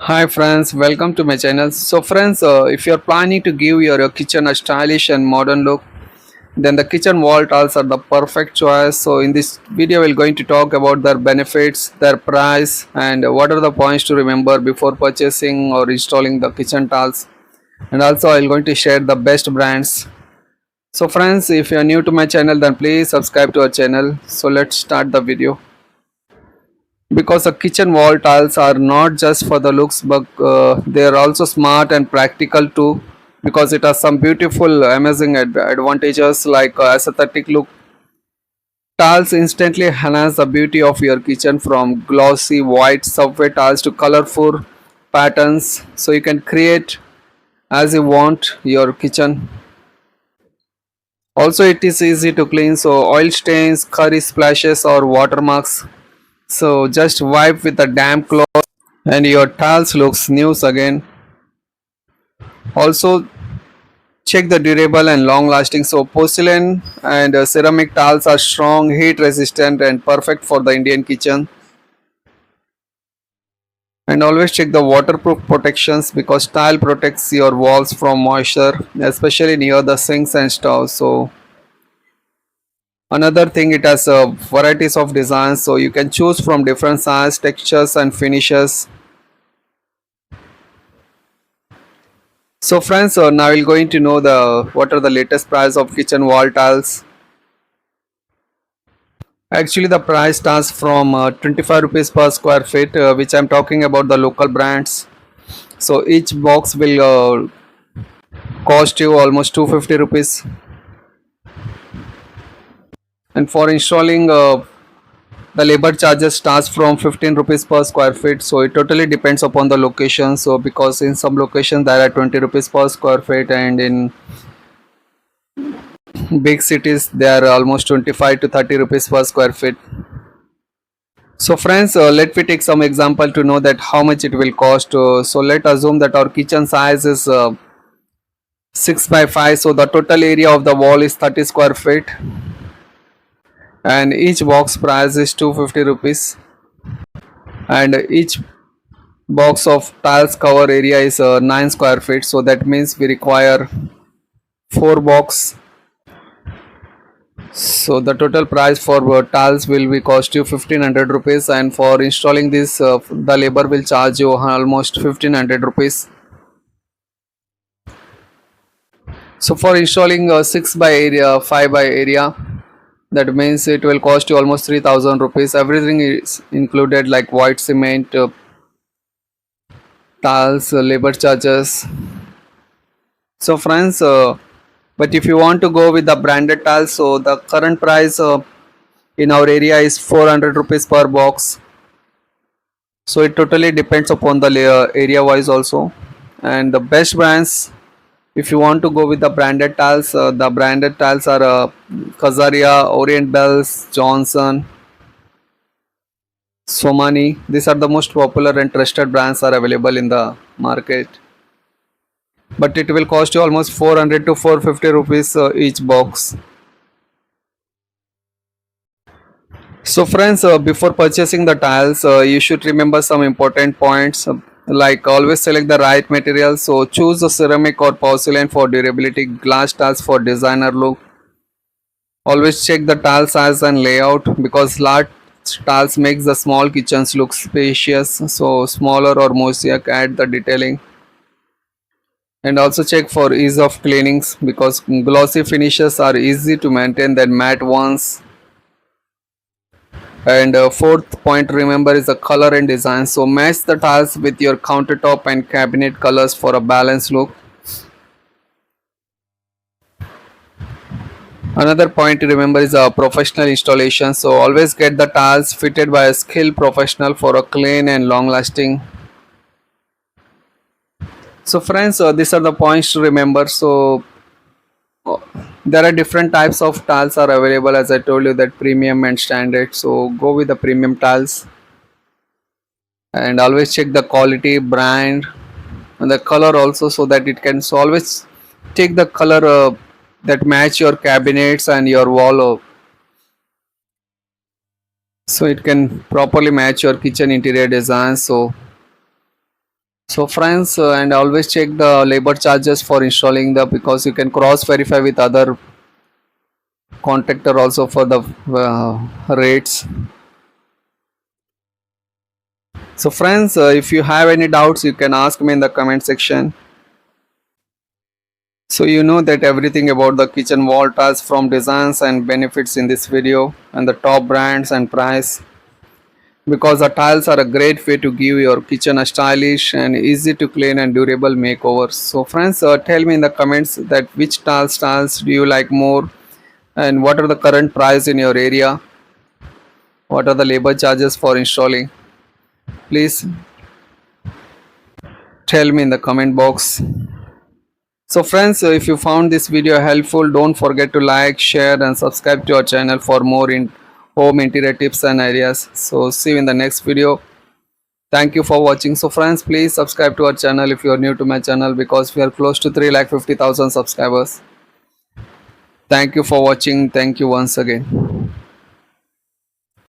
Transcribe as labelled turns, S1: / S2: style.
S1: Hi friends, welcome to my channel. So friends, if you're planning to give your kitchen a stylish and modern look, then the kitchen wall tiles are the perfect choice. So in this video, we're going to talk about their benefits, their price, and what are the points to remember before purchasing or installing the kitchen tiles. And also, I'm going to share the best brands. So friends, if you're new to my channel, then please subscribe to our channel. So let's start the video. Because the kitchen wall tiles are not just for the looks, but they are also smart and practical too, because it has some beautiful amazing advantages like aesthetic look. Tiles instantly enhance the beauty of your kitchen, from glossy white subway tiles to colorful patterns, so you can create as you want your kitchen. Also, it is easy to clean, so oil stains, curry splashes, or watermarks, so just wipe with a damp cloth and your tiles looks new again. Also, check the durable and long lasting. So porcelain and ceramic tiles are strong, heat resistant, and perfect for the Indian kitchen. And always check the waterproof protections, because tile protects your walls from moisture, especially near the sinks and stoves. So another thing, it has varieties of designs, so you can choose from different size, textures, and finishes. So friends, now we're going to know the what are the latest price of kitchen wall tiles. Actually, the price starts from 25 rupees per square feet, which I'm talking about the local brands. So each box will cost you almost 250 rupees. And for installing, the labor charges starts from 15 rupees per square feet. So it totally depends upon the location. So because in some locations there are 20 rupees per square feet, and in big cities they are almost 25 to 30 rupees per square feet. So friends, let me take some example to know that how much it will cost. So let assume that our kitchen size is 6 by 5. So the total area of the wall is 30 square feet, and each box price is 250 rupees, and each box of tiles cover area is 9 square feet. So that means we require 4 box. So the total price for tiles will be cost you 1500 rupees, and for installing this, the labor will charge you almost 1500 rupees. So for installing 6 by area, 5 by area, that means it will cost you almost 3000 rupees. Everything is included, like white cement, tiles, labor charges. So friends, but if you want to go with the branded tiles, so the current price in our area is 400 rupees per box. So it totally depends upon the area wise also. And the best brands, if you want to go with the branded tiles, the branded tiles are Kazaria, Orient Bells, Johnson, Somani. These are the most popular and trusted brands are available in the market. But it will cost you almost 400 to 450 rupees each box. So friends, before purchasing the tiles, you should remember some important points. Like always select the right material. So choose a ceramic or porcelain for durability, glass tiles for designer look. Always check the tile size and layout, because large tiles makes the small kitchens look spacious. So smaller or mosaic add the detailing. And also check for ease of cleanings, because glossy finishes are easy to maintain than matte ones. And fourth point to remember is the color and design. So match the tiles with your countertop and cabinet colors for a balanced look. Another point to remember is a professional installation. So always get the tiles fitted by a skilled professional for a clean and long lasting. So friends, these are the points to remember. So uh, there are different types of tiles are available, as I told you, that premium and standard. So go with the premium tiles, and always check the quality, brand, and the color also, so that it can, so always take the color that match your cabinets and your wall, so it can properly match your kitchen interior design. So So friends, and always check the labor charges for installing the, because you can cross verify with other contractor also for the rates. So friends, if you have any doubts, you can ask me in the comment section. So you know that everything about the kitchen wall tiles from designs and benefits in this video, and the top brands and price, because the tiles are a great way to give your kitchen a stylish and easy to clean and durable makeover. So friends, tell me in the comments that which styles do you like more, and what are the current price in your area, what are the labor charges for installing. Please tell me in the comment box. So friends, if you found this video helpful, don't forget to like, share and subscribe to our channel for more in home interior tips and ideas. So see you in the next video. Thank you for watching. So friends, please subscribe to our channel if you are new to my channel, because we are close to 3,50,000 subscribers. Thank you for watching. Thank you once again.